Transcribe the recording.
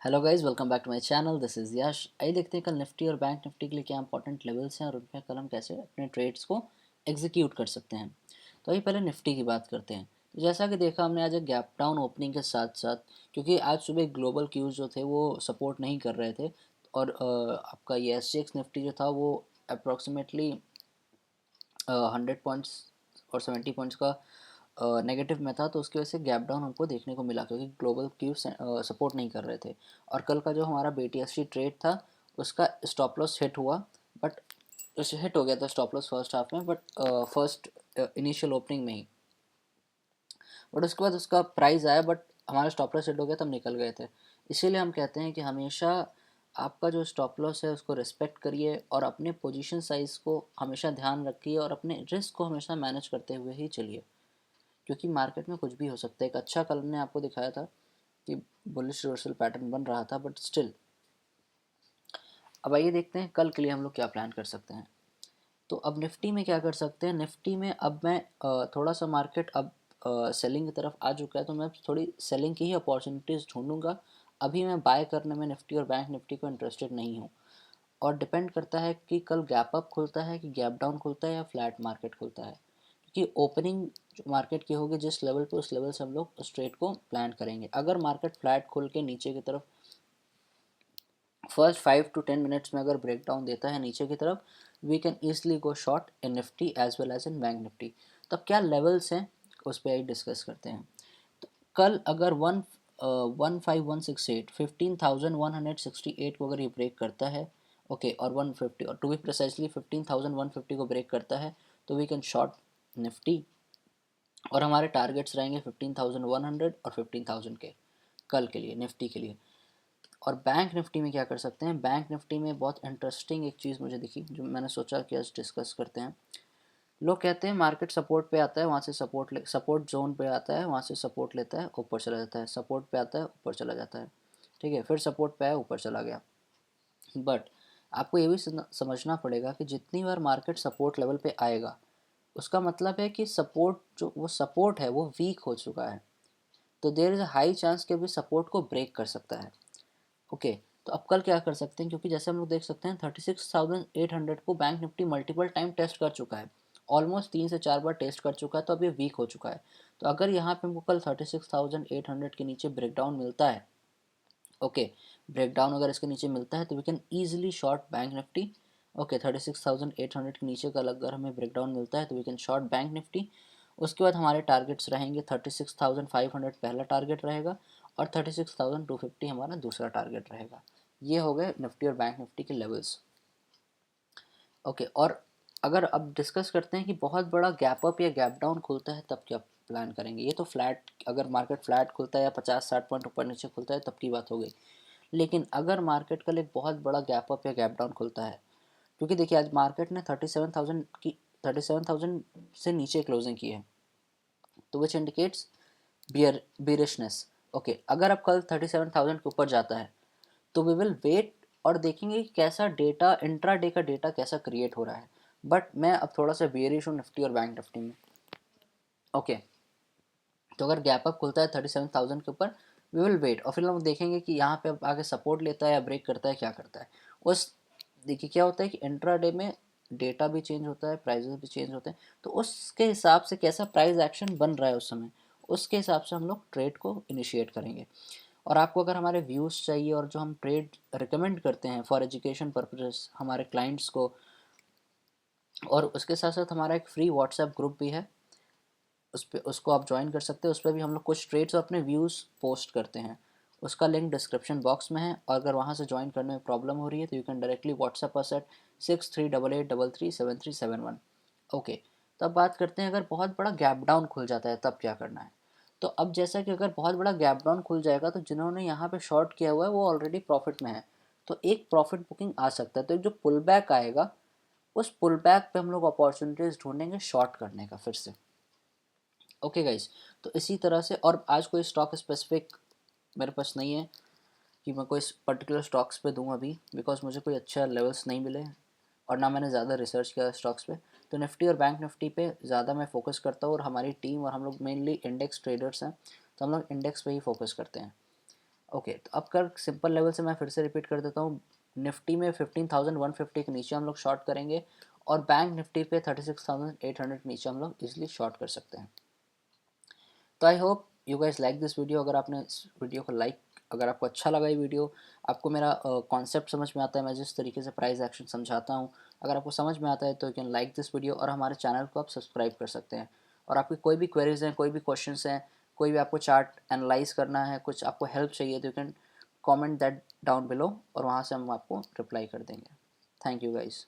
Hello guys, welcome back to my channel. This is Yash. आइए देखते हैं कल निफ्टी और बैंक निफ्टी के लिए क्या इंपॉर्टेंट लेवल्स हैं और उन पे कल हम कैसे अपने ट्रेड्स को एग्जीक्यूट कर सकते हैं। तो आइए पहले निफ्टी की बात करते हैं। तो जैसा कि देखा हमने आज एक गैप डाउन ओपनिंग के साथ साथ, क्योंकि आज सुबह ग्लोबल क्यूज जो थे वो सपोर्ट नहीं कर रहे थे और आपका ये एसजीएक्स निफ्टी जो था वो अप्रॉक्सीमेटली 100 पॉइंट्स और 70 पॉइंट्स का नेगेटिव में था, तो उसकी वजह से गैप डाउन हमको देखने को मिला क्योंकि ग्लोबल क्यू सपोर्ट नहीं कर रहे थे। और कल का जो हमारा BTST ट्रेड था उसका स्टॉप लॉस हिट हुआ, बट उसे हिट हो गया था स्टॉप लॉस फर्स्ट हाफ में, बट फर्स्ट इनिशियल ओपनिंग में ही। बट उसके बाद उसका प्राइस आया, बट हमारा स्टॉप लॉस हिट हो गया तो हम निकल गए थे। इसीलिए हम कहते हैं कि हमेशा आपका जो स्टॉप लॉस है उसको रिस्पेक्ट करिए और अपने पोजीशन साइज को हमेशा ध्यान रखिए और अपने रिस्क को हमेशा मैनेज करते हुए ही चलिए, क्योंकि मार्केट में कुछ भी हो सकता है। एक अच्छा कल ने आपको दिखाया था कि बुलिश रिवर्सल पैटर्न बन रहा था, बट स्टिल। अब आइए देखते हैं कल के लिए हम लोग क्या प्लान कर सकते हैं। तो अब निफ्टी में क्या कर सकते हैं। निफ्टी में अब मैं थोड़ा सा मार्केट अब सेलिंग की तरफ आ चुका है, तो मैं थोड़ी सेलिंग की ही अपॉर्चुनिटीज़ ढूंढूंगा। अभी मैं बाय करने में निफ्टी और बैंक निफ्टी को इंटरेस्टेड नहीं हूँ। और डिपेंड करता है कि कल गैप अप खुलता है कि गैप डाउन खुलता है या फ्लैट मार्केट खुलता है, क्योंकि ओपनिंग जो मार्केट की होगी जिस लेवल पे, उस लेवल से हम लोग उस ट्रेड को प्लान करेंगे। अगर मार्केट फ्लैट खुल के नीचे की तरफ फर्स्ट 5 to 10 मिनट्स में अगर ब्रेक डाउन देता है नीचे की तरफ, we can easily go short in Nifty as well as in bank Nifty. तब क्या लेवल्स हैं उस पर आई डिस्कस करते हैं। तो कल अगर 15168 15,168 को अगर ये ब्रेक करता है, ओके, और 150, और टू बी प्रिसाइजली 15,150 को ब्रेक करता है, तो वी कैन शॉर्ट निफ्टी। और हमारे टारगेट्स रहेंगे 15,100 और 15,000 के कल के लिए निफ्टी के लिए। और बैंक निफ्टी में क्या कर सकते हैं। बैंक निफ्टी में बहुत इंटरेस्टिंग एक चीज़ मुझे दिखी जो मैंने सोचा कि आज डिस्कस करते हैं। लोग कहते हैं मार्केट सपोर्ट पे आता है, वहाँ से सपोर्ट जोन पे आता है, वहाँ से सपोर्ट लेता है, ऊपर चला जाता है, सपोर्ट पे आता है, ऊपर चला जाता है, ठीक है, फिर सपोर्ट पे आया, ऊपर चला गया। बट आपको ये भी समझना पड़ेगा कि जितनी बार मार्केट सपोर्ट लेवल पे आएगा, उसका मतलब है कि सपोर्ट जो वो सपोर्ट है वो वीक हो चुका है। तो there is a high chance कि अभी सपोर्ट को ब्रेक कर सकता है। ओके, तो अब कल क्या कर सकते हैं, क्योंकि जैसे हम लोग देख सकते हैं 36,800 को bank Nifty multiple time test कर चुका है, ऑलमोस्ट 3 से 4 बार टेस्ट कर चुका है, तो अब ये वीक हो चुका है। तो अगर यहाँ पे हमको कल 36,800 के नीचे ब्रेकडाउन मिलता है, ओके, ब्रेकडाउन अगर इसके नीचे मिलता है तो we can easily short bank Nifty. Okay, 36,800 के नीचे का अगर हमें ब्रेकडाउन मिलता है तो we can short bank Nifty. उसके बाद हमारे टारगेट्स रहेंगे 36,500 पहला टारगेट रहेगा, और 36,250 हमारा दूसरा टारगेट रहेगा। ये हो गए निफ्टी और बैंक निफ्टी के लेवल्स। ओके, और अगर अब डिस्कस करते हैं कि बहुत बड़ा गैप अप या गैप डाउन खुलता है तब क्या प्लान करेंगे। ये तो फ्लैट, अगर मार्केट फ्लैट खुलता है या 50-60 पॉइंट ऊपर नीचे खुलता है तब की बात हो गई। लेकिन अगर मार्केट का एक बहुत बड़ा गैप अप या गैप डाउन खुलता है, क्योंकि देखिए आज मार्केट ने 37,000 से नीचे क्लोजिंग की है, तो विच इंडिकेट्स बियरिशनेस। ओके, अगर अब कल 37,000 के ऊपर जाता है तो वी विल वेट और देखेंगे कि कैसा डेटा, इंट्रा डे का डेटा कैसा क्रिएट हो रहा है। बट मैं अब थोड़ा सा बियरिश हूँ निफ्टी और बैंक निफ्टी में। ओके, तो अगर गैप अप खुलता है 37,000 के ऊपर, वी विल वेट और फिर हम देखेंगे कि यहाँ पे अब आगे सपोर्ट लेता है या ब्रेक करता है, क्या करता है उस। देखिए क्या होता है कि इंट्रा डे में डेटा भी चेंज होता है, प्राइजेस भी चेंज होते हैं, तो उसके हिसाब से कैसा प्राइस एक्शन बन रहा है उस समय, उसके हिसाब से हम लोग ट्रेड को इनिशिएट करेंगे। और आपको अगर हमारे व्यूज़ चाहिए और जो हम ट्रेड रिकमेंड करते हैं फॉर एजुकेशन पर्पजेस हमारे क्लाइंट्स को, और उसके साथ साथ हमारा एक फ्री व्हाट्सएप ग्रुप भी है, उस पर उसको आप ज्वाइन कर सकते हैं। उस पर भी हम लोग कुछ ट्रेड्स और अपने व्यूज़ पोस्ट करते हैं। उसका लिंक डिस्क्रिप्शन बॉक्स में है, और अगर वहाँ से ज्वाइन करने में प्रॉब्लम हो रही है तो you can directly WhatsApp us at 6388337371। Okay, तो अब बात करते हैं अगर बहुत बड़ा गैप डाउन खुल जाता है तब क्या करना है। तो अब जैसा कि अगर बहुत बड़ा गैप डाउन खुल जाएगा तो जिन्होंने यहाँ पे शॉर्ट किया हुआ है वो ऑलरेडी प्रॉफिट में है, तो एक प्रॉफिट बुकिंग आ सकता है। तो एक जो पुल बैक आएगा, उस पुल बैक पे हम लोग अपॉर्चुनिटीज़ ढूंढेंगे शॉर्ट करने का फिर से। ओके गाइज, तो इसी तरह से, और आज कोई स्टॉक स्पेसिफिक मेरे पास नहीं है कि मैं कोई पर्टिकुलर स्टॉक्स पे दूं अभी, बिकॉज मुझे कोई अच्छा लेवल्स नहीं मिले और ना मैंने ज़्यादा रिसर्च किया स्टॉक्स पे। तो निफ्टी और बैंक निफ्टी पे ज़्यादा मैं फोकस करता हूँ, और हमारी टीम और हम लोग मेनली इंडेक्स ट्रेडर्स हैं, तो हम लोग इंडेक्स पे ही फोकस करते हैं। ओके, तो अब कर सिंपल लेवल से मैं फिर से रिपीट कर देता हूँ। निफ्टी में 15,150 के नीचे हम लोग शॉर्ट करेंगे और बैंक निफ्टी पे 36,800 के नीचे हम लोग इजीली शॉर्ट कर सकते हैं। तो I hope you guys like this video. अगर आपने इस वीडियो को लाइक, अगर आपको अच्छा लगा ये वीडियो, आपको मेरा कॉन्सेप्ट समझ में आता है, मैं जिस तरीके से प्राइस एक्शन समझाता हूँ, अगर आपको समझ में आता है तो you can like this video और हमारे चैनल को आप सब्सक्राइब कर सकते हैं। और आपकी कोई भी क्वेरीज हैं, कोई भी क्वेश्चंस हैं, कोई भी आपको चार्ट एनालाइज करना है, कुछ आपको हेल्प चाहिए, तो you can comment that down below और वहाँ से हम आपको रिप्लाई कर देंगे। Thank you guys.